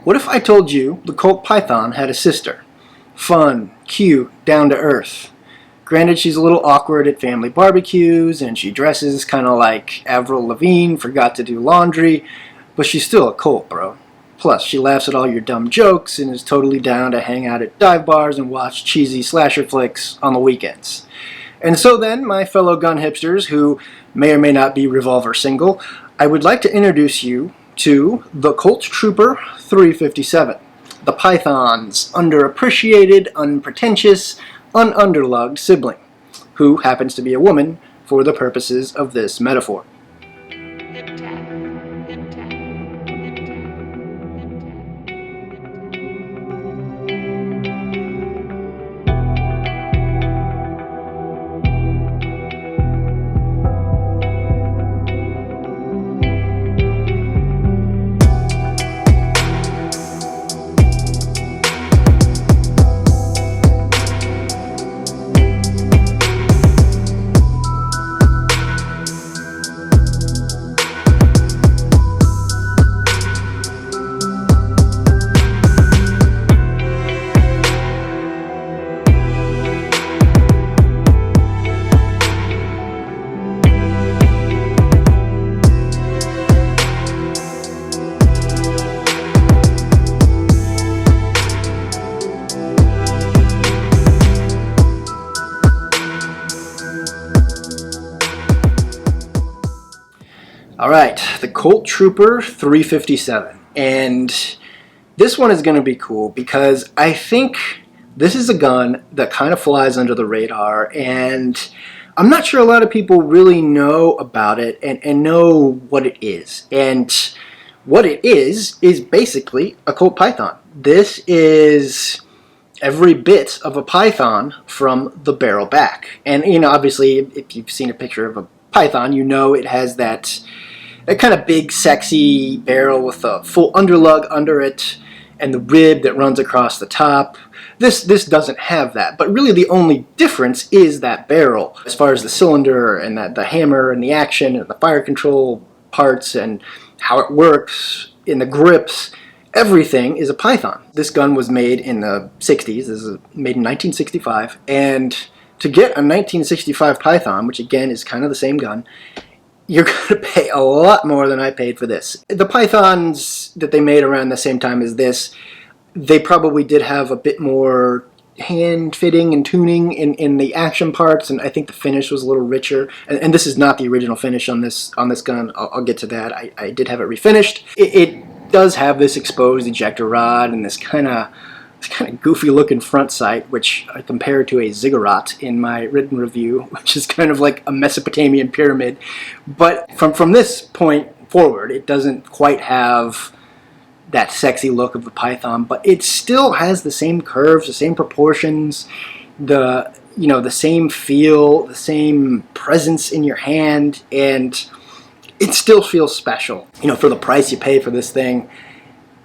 What if I told you the Colt Python had a sister? Fun, cute, down to earth. Granted, she's a little awkward at family barbecues, and she dresses kind of like Avril Lavigne forgot to do laundry, but she's still a Colt, bro. Plus, she laughs at all your dumb jokes and is totally down to hang out at dive bars and watch cheesy slasher flicks on the weekends. And so then, my fellow gun hipsters who may or may not be revolver single, I would like to introduce you to the Colt Trooper 357, the Python's underappreciated, unpretentious, ununderlugged sibling, who happens to be a woman for the purposes of this metaphor. Alright, the Colt Trooper 357, and this one is going to be cool because I think this is a gun that kind of flies under the radar, and I'm not sure a lot of people really know about it and know what it is. And what it is basically a Colt Python. This is every bit of a Python from the barrel back. And, you know, obviously, if you've seen a picture of a Python, you know it has that kind of big, sexy barrel with a full underlug under it and the rib that runs across the top. This doesn't have that, but really the only difference is that barrel. As far as the cylinder and the hammer and the action and the fire control parts and how it works in the grips, everything is a Python. This gun was made in the 60s. This is made in 1965, and to get a 1965 Python, which again is kind of the same gun, you're going to pay a lot more than I paid for this. The Pythons that they made around the same time as this, they probably did have a bit more hand fitting and tuning in the action parts, and I think the finish was a little richer. And this is not the original finish on this gun. I'll get to that. I did have it refinished. It does have this exposed ejector rod and this kind of goofy looking front sight, which I compare to a ziggurat in my written review, which is kind of like a Mesopotamian pyramid. But from this point forward, it doesn't quite have that sexy look of the Python, but it still has the same curves, the same proportions, the same feel, the same presence in your hand, and it still feels special. You know, for the price you pay for this thing,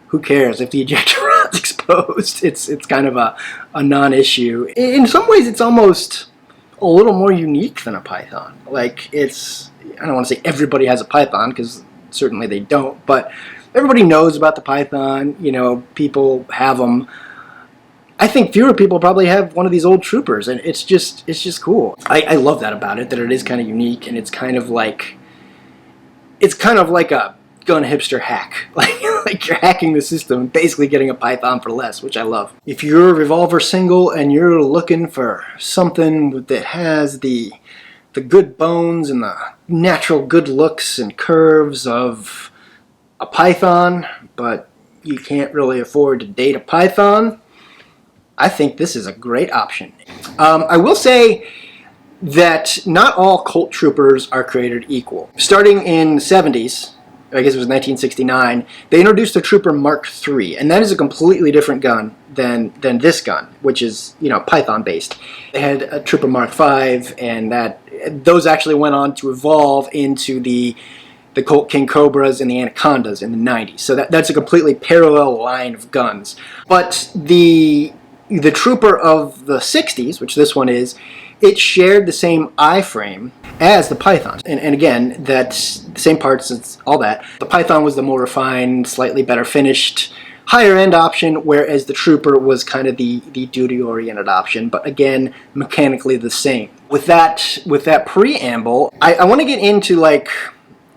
who cares if the ejector rod's exposed? It's kind of a non-issue. In some ways, it's almost a little more unique than a Python. Like, I don't want to say everybody has a Python, because certainly they don't, but everybody knows about the Python. You know, people have them. I think fewer people probably have one of these old Troopers, and it's just cool. I love that about it, that it is kind of unique, and it's kind of like a gun hipster hack. Like you're hacking the system, basically getting a Python for less, which I love. If you're a revolver single and you're looking for something that has the good bones and the natural good looks and curves of a Python, but you can't really afford to date a Python, I think this is a great option. I will say that not all Colt Troopers are created equal. Starting in the 70s, I guess it was 1969, they introduced the Trooper Mark III, and that is a completely different gun than this gun, which is, you know, Python based. They had a Trooper Mark V, and those actually went on to evolve into the Colt King Cobras and the Anacondas in the 90s. So that's a completely parallel line of guns. But the Trooper of the 60s, which this one is, it shared the same I-frame as the Python. And again, that's the same parts, it's all that. The Python was the more refined, slightly better finished higher end option, whereas the Trooper was kind of the duty oriented option, but again, mechanically the same. With that preamble, I want to get into like,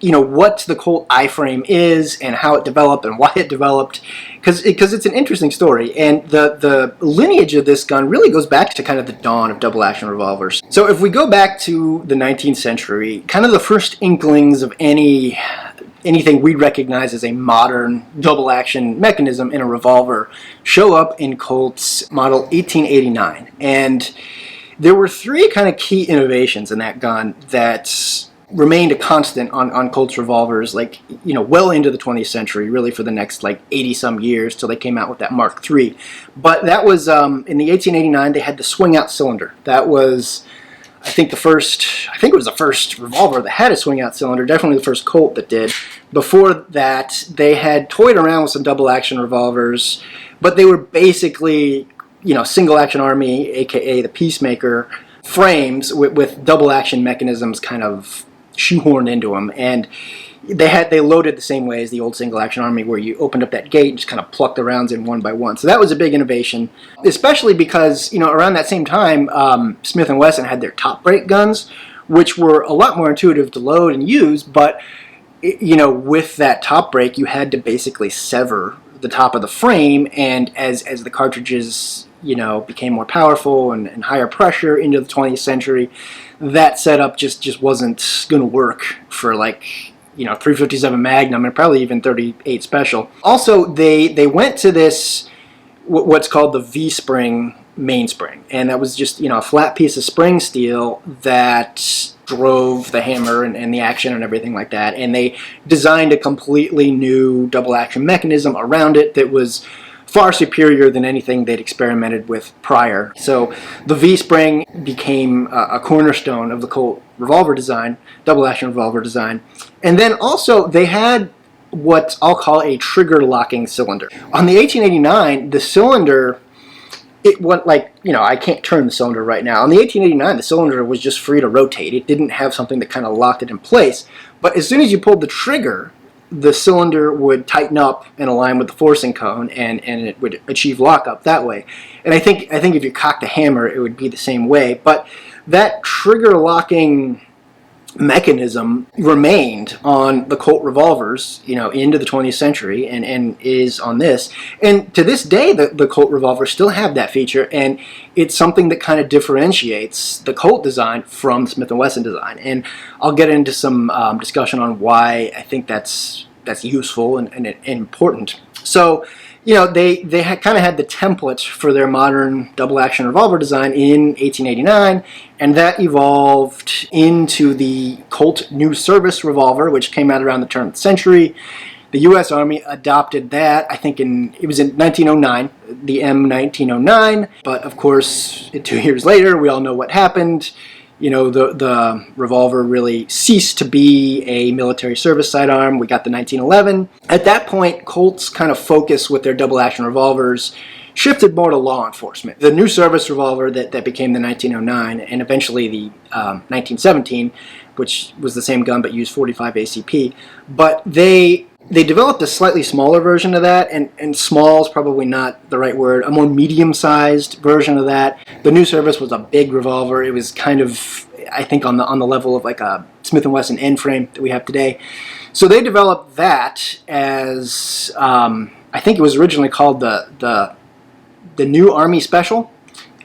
you know, what the Colt I-frame is and how it developed and why it developed, because it's an interesting story, and the lineage of this gun really goes back to kind of the dawn of double action revolvers. So if we go back to the 19th century, kind of the first inklings of anything we recognize as a modern double action mechanism in a revolver show up in Colt's model 1889, and there were three kind of key innovations in that gun that remained a constant on Colt's revolvers, like, you know, well into the 20th century, really for the next like 80 some years till they came out with that Mark III. But that was in the 1889, they had the swing out cylinder. That was, I think it was the first revolver that had a swing out cylinder, definitely the first Colt that did. Before that, they had toyed around with some double action revolvers, but they were basically, you know, single action army, aka the Peacemaker frames with double action mechanisms kind of shoehorned into them, and they loaded the same way as the old single action army, where you opened up that gate and just kind of plucked the rounds in one by one. So that was a big innovation, especially because, you know, around that same time, Smith & Wesson had their top brake guns, which were a lot more intuitive to load and use, but, you know, with that top brake, you had to basically sever the top of the frame, and as the cartridges, you know, became more powerful and higher pressure into the 20th century, that setup just wasn't going to work for, like, you know, 357 Magnum and probably even 38 Special. Also, they went to this, what's called the V-spring mainspring, and that was just, you know, a flat piece of spring steel that drove the hammer and the action and everything like that, and they designed a completely new double action mechanism around it that was far superior than anything they'd experimented with prior. So the V-spring became a cornerstone of the Colt revolver design, double action revolver design. And then also they had what I'll call a trigger locking cylinder. On the 1889, the cylinder, it went like, you know, I can't turn the cylinder right now. On the 1889, the cylinder was just free to rotate. It didn't have something that kind of locked it in place. But as soon as you pulled the trigger, the cylinder would tighten up and align with the forcing cone, and it would achieve lockup that way. And I think if you cocked the hammer, it would be the same way. But that trigger locking mechanism remained on the Colt revolvers, you know, into the 20th century, and is on this. And to this day, the Colt revolvers still have that feature, and it's something that kind of differentiates the Colt design from the Smith & Wesson design. And I'll get into some discussion on why I think that's useful and important. So, you know, they kind of had the template for their modern double action revolver design in 1889, and that evolved into the Colt New Service revolver, which came out around the turn of the century. The U.S. Army adopted that, I think it was in 1909, the M1909, but of course, 2 years later, we all know what happened. You know, the revolver really ceased to be a military service sidearm. We got the 1911. At that point, Colt's kind of focus with their double action revolvers shifted more to law enforcement. The New Service revolver that became the 1909, and eventually the 1917, which was the same gun but used 45 ACP, but they developed a slightly smaller version of that, and small is probably not the right word, a more medium-sized version of that. The New Service was a big revolver. It was kind of, I think, on the level of like a Smith & Wesson end frame that we have today. So they developed that as, I think it was originally called the New Army Special.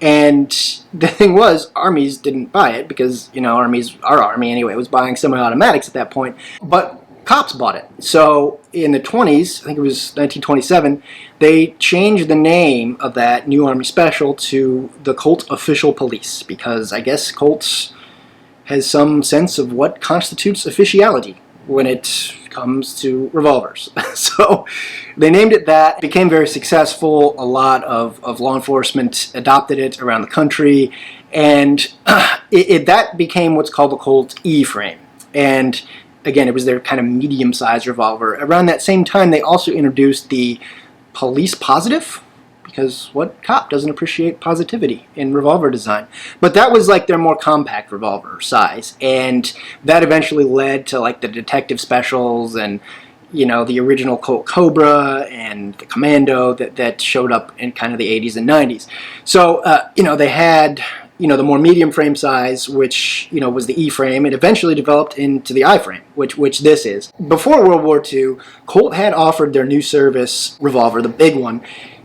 And the thing was, armies didn't buy it because, you know, our army anyway was buying semi-automatics at that point. But cops bought it. So in the 20s, I think it was 1927, they changed the name of that New Army Special to the Colt Official Police, because I guess Colt has some sense of what constitutes officiality when it comes to revolvers. So they named it that. It became very successful. A lot of law enforcement adopted it around the country, and that became what's called the Colt E-frame. And again, it was their kind of medium-sized revolver. Around that same time, they also introduced the Police Positive, because what cop doesn't appreciate positivity in revolver design? But that was like their more compact revolver size, and that eventually led to like the detective specials and, you know, the original Colt Cobra and the Commando that showed up in kind of the 80s and 90s. So, you know, they had, you know, the more medium frame size, which, you know, was the E frame. It eventually developed into the I frame, which this is. Before World War II, Colt had offered their new service revolver, the big one,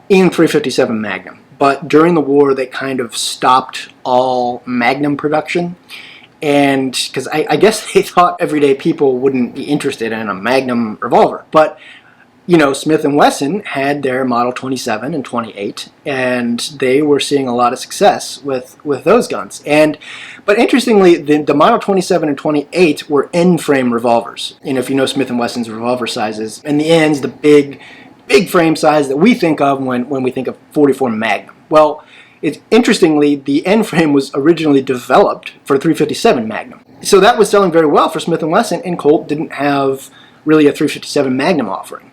in .357 Magnum. But during the war, they kind of stopped all Magnum production. And because I guess they thought everyday people wouldn't be interested in a Magnum revolver. But, you know, Smith & Wesson had their Model 27 and 28, and they were seeing a lot of success with those guns. But interestingly, the Model 27 and 28 were N-frame revolvers. You know, if you know Smith & Wesson's revolver sizes, and the N's the big frame size that we think of when we think of .44 Magnum. Well, interestingly, the N frame was originally developed for .357 Magnum. So that was selling very well for Smith & Wesson, and Colt didn't have really a .357 Magnum offering.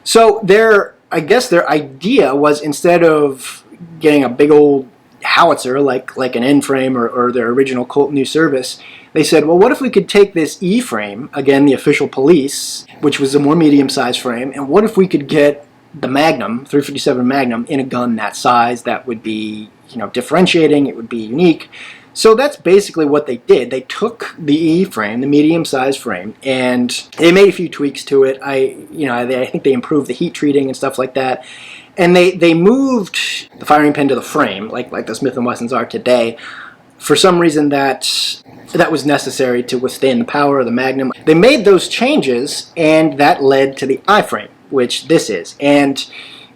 So I guess their idea was, instead of getting a big old howitzer like an N frame or their original Colt New Service, they said, well, what if we could take this E frame, again, the official police, which was a more medium-sized frame, and what if we could get the Magnum, .357 Magnum, in a gun that size that would be, you know, differentiating, it would be unique. So that's basically what they did. They took the E frame, the medium-sized frame, and they made a few tweaks to it. I think they improved the heat treating and stuff like that. And they moved the firing pin to the frame, like the Smith & Wessons are today. For some reason that was necessary to withstand the power of the Magnum. They made those changes, and that led to the I frame, which this is. And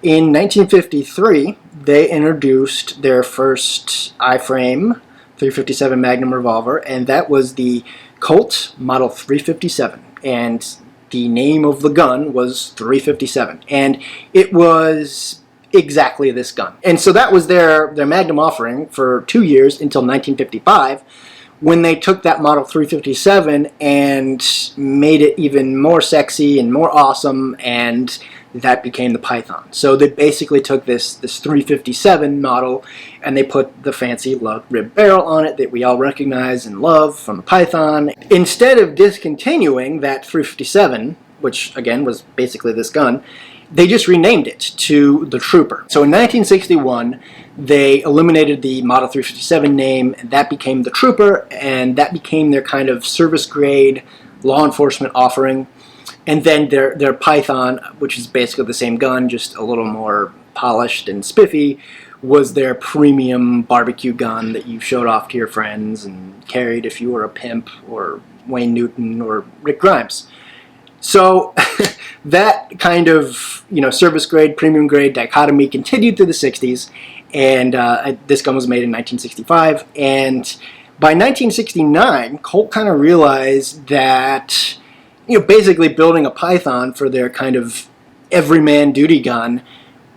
in 1953, they introduced their first I-frame .357 Magnum revolver, and that was the Colt Model 357. And the name of the gun was .357. And it was exactly this gun. And so that was their Magnum offering for 2 years until 1955, when they took that Model 357 and made it even more sexy and more awesome, and that became the Python. So they basically took this 357 model, and they put the fancy lug rib barrel on it that we all recognize and love from the Python. Instead of discontinuing that 357, which again was basically this gun, they just renamed it to the Trooper. So in 1961, they eliminated the Model 357 name, and that became the Trooper, and that became their kind of service-grade law enforcement offering. And then their Python, which is basically the same gun, just a little more polished and spiffy, was their premium barbecue gun that you showed off to your friends and carried if you were a pimp or Wayne Newton or Rick Grimes. So that kind of, you know, service grade, premium grade dichotomy continued through the 60s, and this gun was made in 1965. And by 1969, Colt kind of realized that, you know, basically building a Python for their kind of everyman duty gun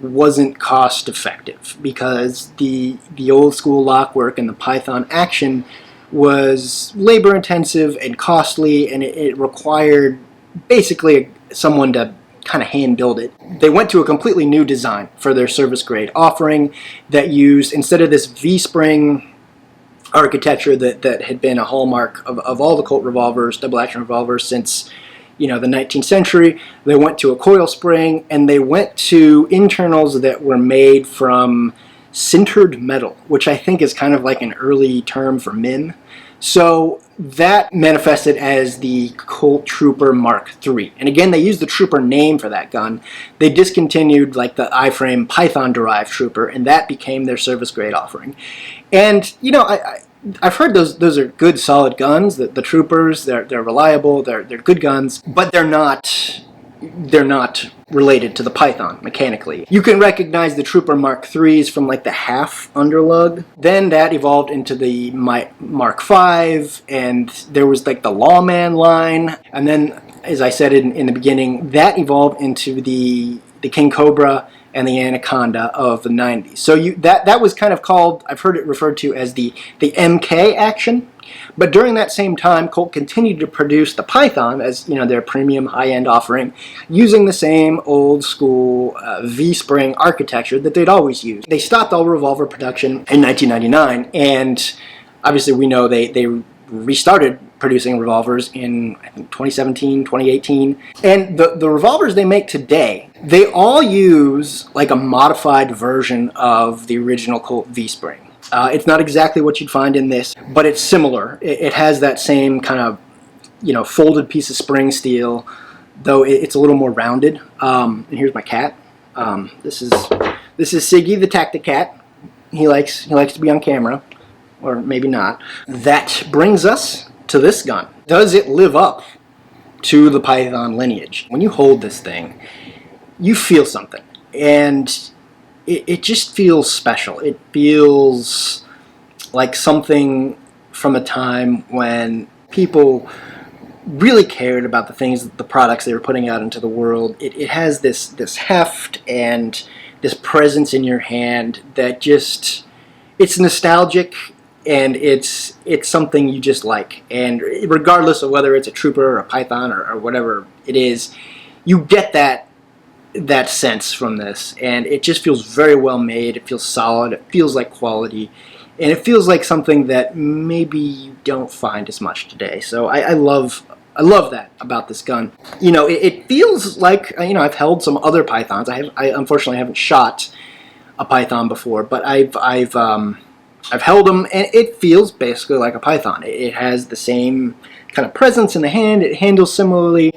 wasn't cost effective, because the old school lock work and the Python action was labor intensive and costly, and it required basically someone to kind of hand build it. They went to a completely new design for their service grade offering that used, instead of this V-spring architecture that had been a hallmark of all the Colt revolvers, double action revolvers, since, you know, the 19th century, they went to a coil spring, and they went to internals that were made from sintered metal, which I think is kind of like an early term for MIM. So that manifested as the Colt Trooper Mark III. And again, they used the Trooper name for that gun. They discontinued like the I-frame Python-derived Trooper, and that became their service grade offering. And, you know, I've heard those are good, solid guns. The Troopers, they're reliable, they're good guns, but they're not related to the Python mechanically. You can recognize the Trooper Mark IIIs from like the half underlug. Then that evolved into the Mark V, and there was like the Lawman line. And then, as I said in the beginning, that evolved into the King Cobra and the Anaconda of the 90s. So that was kind of called, I've heard it referred to as the MK action. But during that same time, Colt continued to produce the Python as, you know, their premium high-end offering, using the same old school V-spring architecture that they'd always used. They stopped all revolver production in 1999, and obviously we know they restarted producing revolvers in, I think, 2017, 2018. And the revolvers they make today, they all use like a modified version of the original Colt V-spring. It's not exactly what you'd find in this, but it's similar. It has that same kind of, you know, folded piece of spring steel, though it's a little more rounded. And here's my cat. This is Siggy, the tactic cat. He likes to be on camera, or maybe not. That brings us to this gun. Does it live up to the Python lineage? When you hold this thing, you feel something, and it just feels special. It feels like something from a time when people really cared about the things, the products they were putting out into the world. It has this heft and this presence in your hand that just, it's nostalgic, and it's something you just like. And regardless of whether it's a Trooper or a Python or whatever it is, you get that sense from this, and it just feels very well made. It feels solid. It feels like quality, and it feels like something that maybe you don't find as much today. So I love that about this gun. You know, it feels like, you know, I've held some other Pythons. I unfortunately haven't shot a Python before, but I've held them, and it feels basically like a Python. It has the same kind of presence in the hand. It handles similarly.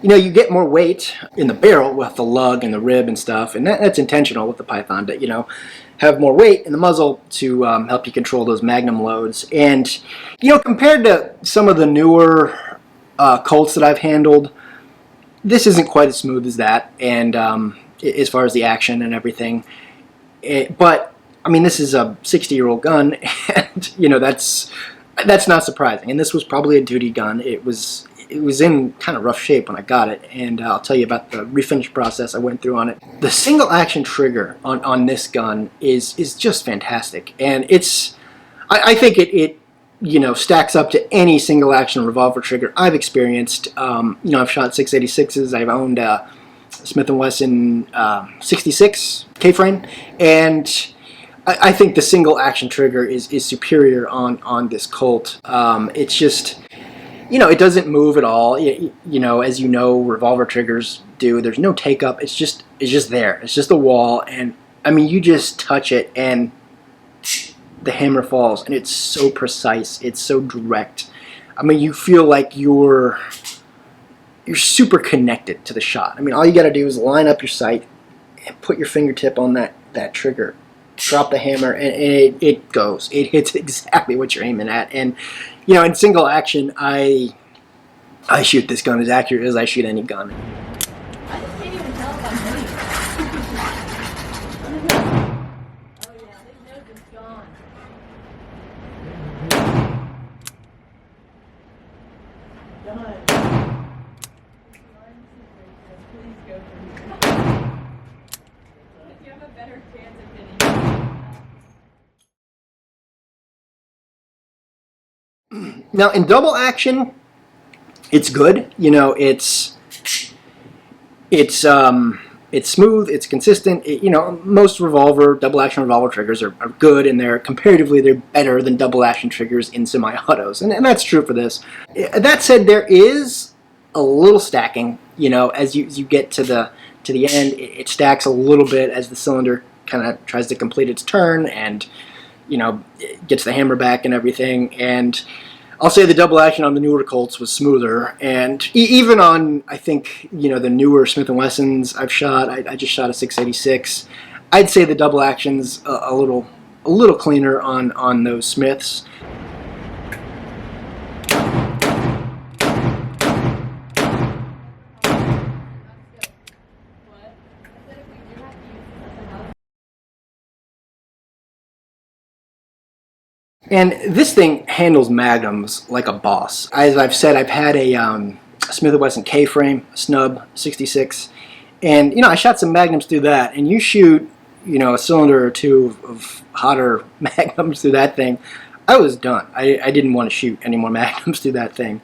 You know, you get more weight in the barrel with the lug and the rib and stuff, and that's intentional with the Python, to, you know, have more weight in the muzzle to help you control those magnum loads. And, you know, compared to some of the newer Colts that I've handled, this isn't quite as smooth as that, and as far as the action and everything. But I mean, this is a 60-year-old gun, and you know, that's not surprising. And this was probably a duty gun. It was in kind of rough shape when I got it, and I'll tell you about the refinish process I went through on it. The single action trigger on this gun is just fantastic, and I think it you know, stacks up to any single action revolver trigger I've experienced. You know, I've shot 686s. I've owned a Smith & Wesson 66 K-frame, and I think the single action trigger is superior on this Colt. It's just, you know, it doesn't move at all. You know, as you know, revolver triggers do. There's no take up. It's just there. It's just a wall, and I mean, you just touch it and the hammer falls, and it's so precise. It's so direct. I mean, you feel like you're super connected to the shot. I mean, all you got to do is line up your sight and put your fingertip on that trigger, drop the hammer, and it goes. It hits exactly what you're aiming at. And you know, in single action, I shoot this gun as accurate as I shoot any gun. I just can't even tell if I'm hitting it. Oh yeah, his nose is gone. Done. Please go for me. You have a better chance of hitting it. Now, in double action, it's good. You know, it's smooth, it's consistent. You know, most double action revolver triggers are good, and they're better than double action triggers in semi-autos, and that's true for this. That said, there is a little stacking. You know, as you get to the end, it stacks a little bit as the cylinder kind of tries to complete its turn, and you know, it gets the hammer back and everything. And I'll say the double action on the newer Colts was smoother, and even on, I think, you know, the newer Smith & Wessons I've shot, I just shot a 686. I'd say the double action's a little cleaner on those Smiths. And this thing handles magnums like a boss. As I've said, I've had a Smith & Wesson K-frame, snub 66, and you know, I shot some magnums through that, and you shoot, you know, a cylinder or two of hotter magnums through that thing, I was done. I didn't want to shoot any more magnums through that thing.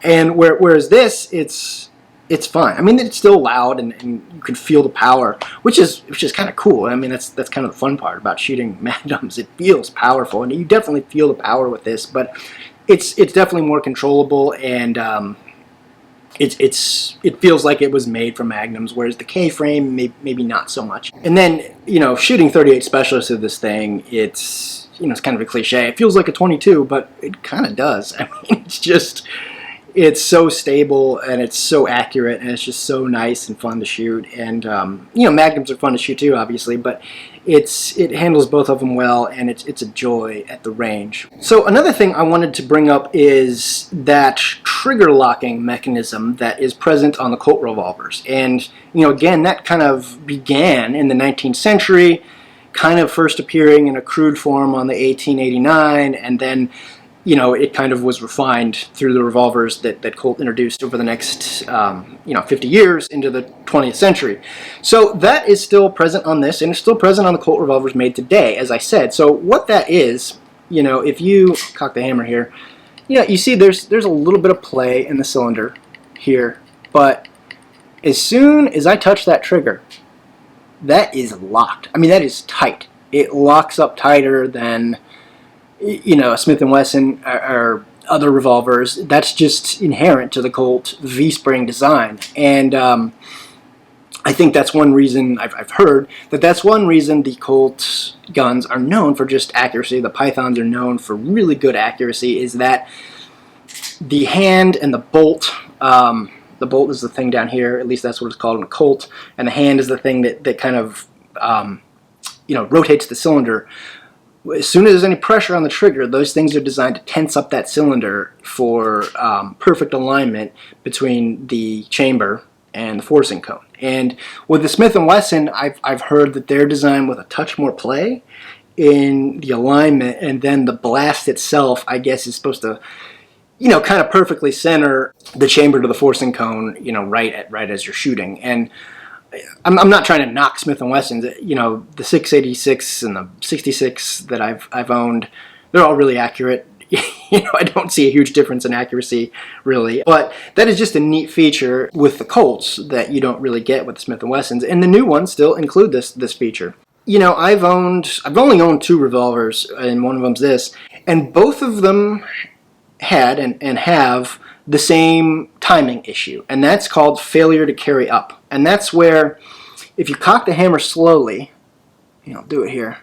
And whereas this, it's fine. I mean, it's still loud, and you can feel the power, which is kind of cool. I mean, that's kind of the fun part about shooting magnums. It feels powerful, and you definitely feel the power with this. But it's definitely more controllable, and it feels like it was made for magnums, whereas the K-frame maybe not so much. And then, you know, shooting 38 specialist of this thing, it's, you know, it's kind of a cliche. It feels like a 22, but it kind of does. I mean, it's so stable, and it's so accurate, and it's just so nice and fun to shoot. And you know, magnums are fun to shoot too, obviously, but it handles both of them well, and it's a joy at the range. So another thing I wanted to bring up is that trigger locking mechanism that is present on the Colt revolvers. And you know, again, that kind of began in the 19th century, kind of first appearing in a crude form on the 1889, and then, you know, it kind of was refined through the revolvers that Colt introduced over the next, you know, 50 years into the 20th century. So that is still present on this, and it's still present on the Colt revolvers made today, as I said. So what that is, you know, if you cock the hammer here, you know, you see there's a little bit of play in the cylinder here, but as soon as I touch that trigger, that is locked. I mean, that is tight. It locks up tighter than, you know, a Smith & Wesson or other revolvers. That's just inherent to the Colt V-spring design. And I think that's one reason, I've heard, that's one reason the Colt guns are known for just accuracy. The Pythons are known for really good accuracy, is that the hand and the bolt is the thing down here, at least that's what it's called in a Colt, and the hand is the thing that kind of, you know, rotates the cylinder. As soon as there's any pressure on the trigger, those things are designed to tense up that cylinder for perfect alignment between the chamber and the forcing cone. And with the Smith & Wesson, I've heard that they're designed with a touch more play in the alignment, and then the blast itself, I guess, is supposed to, you know, kind of perfectly center the chamber to the forcing cone, you know, right as you're shooting. And I'm not trying to knock Smith & Wessons. You know, the 686 and the 66 that I've owned, they're all really accurate. You know, I don't see a huge difference in accuracy, really. But that is just a neat feature with the Colts that you don't really get with the Smith & Wessons. And the new ones still include this feature. You know, I've only owned 2 revolvers, and one of them's this. And both of them had and have the same timing issue, and that's called failure to carry up. And that's where, if you cock the hammer slowly, you know, do it here,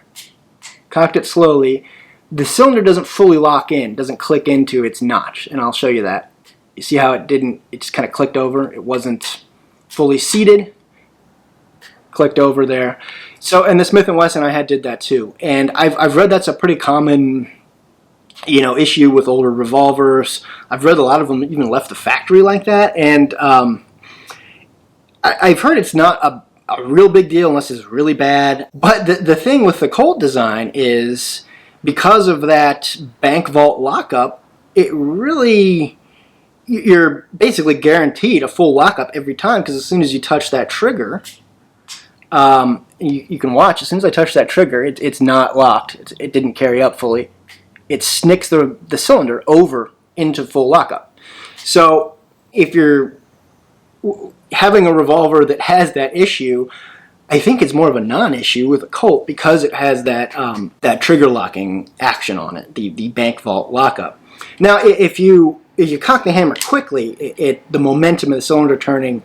cocked it slowly, the cylinder doesn't fully lock in, doesn't click into its notch, and I'll show you that. You see how it just kind of clicked over? It wasn't fully seated, clicked over there. So, and the Smith & Wesson I did that too, and I've read that's a pretty common, you know, issue with older revolvers. I've read a lot of them even left the factory like that, and I've heard it's not a real big deal unless it's really bad. But the thing with the Colt design is, because of that bank vault lockup, it really, you're basically guaranteed a full lockup every time, because as soon as you touch that trigger, you can watch, as soon as I touch that trigger, it's not locked. It didn't carry up fully. It snicks the cylinder over into full lockup. So if you're having a revolver that has that issue, I think it's more of a non-issue with a Colt, because it has that that trigger locking action on it, the bank vault lockup. Now, if you cock the hammer quickly, the momentum of the cylinder turning,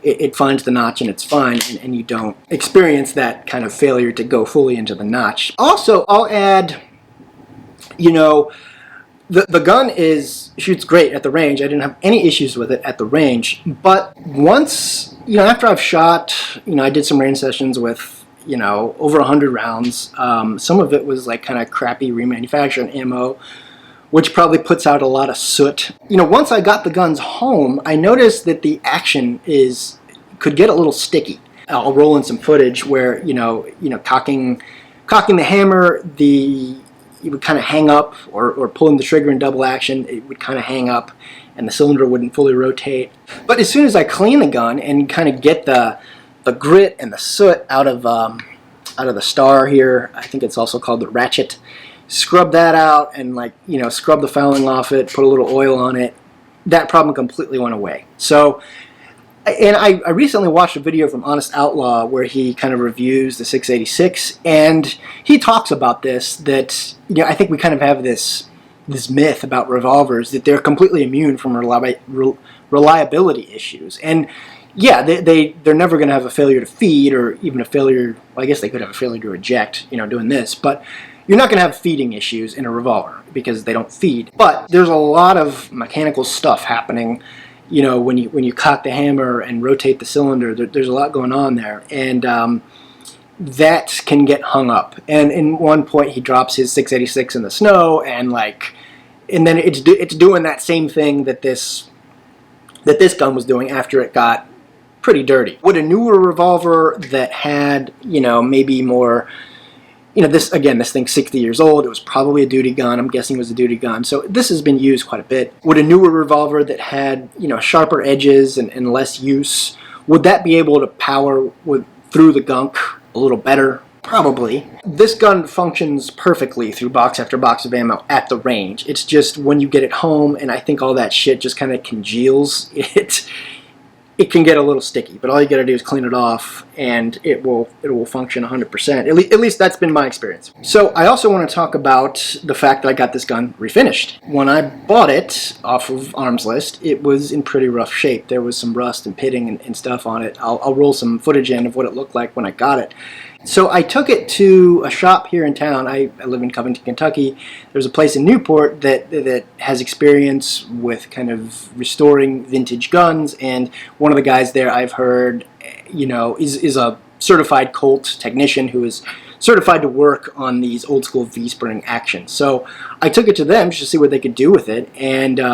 it finds the notch and it's fine, and you don't experience that kind of failure to go fully into the notch. Also, I'll add, you know, the gun shoots great at the range. I didn't have any issues with it at the range. But once, you know, after I've shot, you know, I did some range sessions with, you know, over 100 rounds. Some of it was like kind of crappy remanufactured ammo, which probably puts out a lot of soot. You know, once I got the guns home, I noticed that the action could get a little sticky. I'll roll in some footage where, you know, cocking the hammer, it would kind of hang up, or pulling the trigger in double action, it would kind of hang up, and the cylinder wouldn't fully rotate. But as soon as I clean the gun and kind of get the grit and the soot out of the star here, I think it's also called the ratchet, scrub that out and, like, you know, scrub the fouling off it, put a little oil on it, that problem completely went away. So, and I recently watched a video from Honest Outlaw where he kind of reviews the 686, and he talks about this, that, you know, I think we kind of have this this myth about revolvers that they're completely immune from reliability issues. And yeah, they're never going to have a failure to feed, or even a failure, well, I guess they could have a failure to eject, you know, doing this, but you're not going to have feeding issues in a revolver because they don't feed. But there's a lot of mechanical stuff happening, you know, when you cock the hammer and rotate the cylinder. There's a lot going on there, and that can get hung up. And in one point, he drops his 686 in the snow, and then it's doing that same thing that this gun was doing after it got pretty dirty. Would a newer revolver that had, you know, maybe more, you know, this thing's 60 years old. It was probably a duty gun. I'm guessing it was a duty gun. So this has been used quite a bit. Would a newer revolver that had, you know, sharper edges and less use, would that be able to power through the gunk a little better? Probably. This gun functions perfectly through box after box of ammo at the range. It's just when you get it home, and I think all that shit just kind of congeals, it can get a little sticky, but all you gotta do is clean it off and it will function 100%. At least that's been my experience. So I also want to talk about the fact that I got this gun refinished. When I bought it off of Arms List, it was in pretty rough shape. There was some rust and pitting and stuff on it. I'll roll some footage in of what it looked like when I got it. So I took it to a shop here in town. I live in Covington, Kentucky. There's a place in Newport that has experience with kind of restoring vintage guns, and one of the guys there, I've heard, you know, is a certified Colt technician who is certified to work on these old school V-spring actions. So I took it to them just to see what they could do with it, and you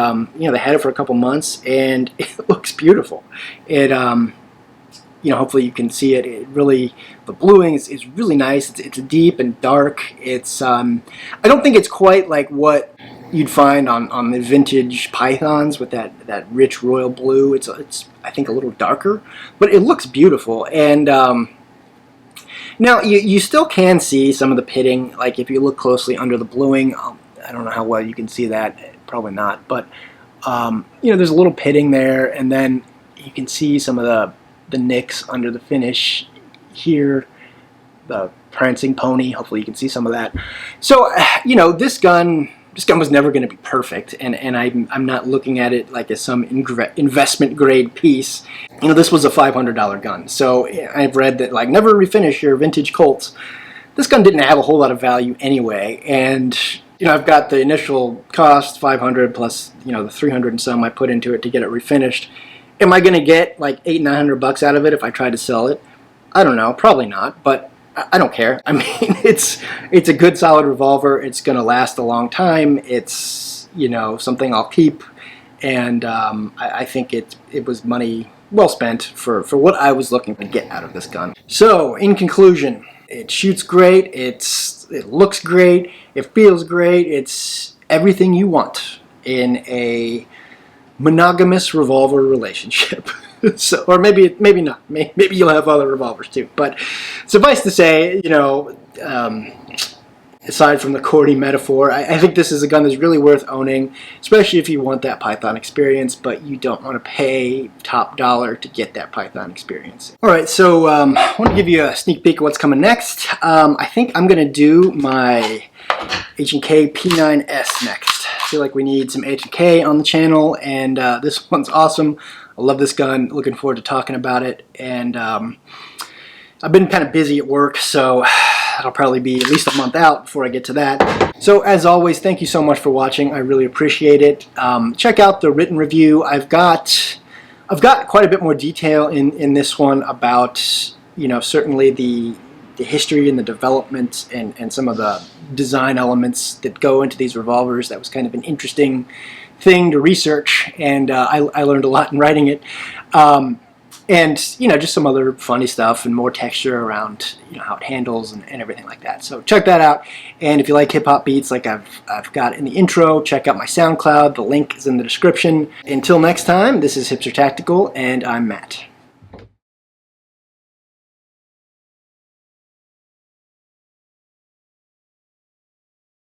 know, they had it for a couple months, and it looks beautiful. It you know, hopefully you can see it. It really, the bluing is really nice. It's deep and dark. It's I don't think it's quite like what you'd find on the vintage Pythons with that rich royal blue. It's I think a little darker, but it looks beautiful. And now you still can see some of the pitting. Like if you look closely under the bluing, I don't know how well you can see that. Probably not, but you know, there's a little pitting there, and then you can see some of the nicks under the finish here, the prancing pony. Hopefully you can see some of that. So you know, this gun was never going to be perfect, and I'm not looking at it like as some investment grade piece. You know, this was a $500 gun, so I've read that, like, never refinish your vintage Colts. This gun didn't have a whole lot of value anyway, and you know, I've got the initial cost, $500, plus, you know, the $300 and some I put into it to get it refinished. Am I going to get like $800-900 out of it if I try to sell it? I don't know, probably not, but I don't care. I mean, it's a good solid revolver. It's going to last a long time. It's, you know, something I'll keep, and I think it was money well spent for what I was looking to get out of this gun. So in conclusion, it shoots great. It looks great. It feels great. It's everything you want in a monogamous revolver relationship. So, or maybe not. Maybe you'll have other revolvers too. But suffice to say, you know, aside from the corny metaphor, I think this is a gun that's really worth owning, especially if you want that Python experience, but you don't want to pay top dollar to get that Python experience. All right, so I want to give you a sneak peek of what's coming next. I think I'm going to do my H&K P9S next. I feel like we need some H&K on the channel, and this one's awesome. I love this gun. Looking forward to talking about it. And I've been kind of busy at work, so it'll probably be at least a month out before I get to that. So as always, thank you so much for watching. I really appreciate it. Check out the written review. I've got quite a bit more detail in this one about, you know, certainly the history and the development and some of the design elements that go into these revolvers. That was kind of an interesting thing to research, and I learned a lot in writing it. And, you know, just some other funny stuff and more texture around, you know, how it handles and everything like that. So check that out. And if you like hip-hop beats like I've got in the intro, check out my SoundCloud. The link is in the description. Until next time, this is Hipster Tactical, and I'm Matt.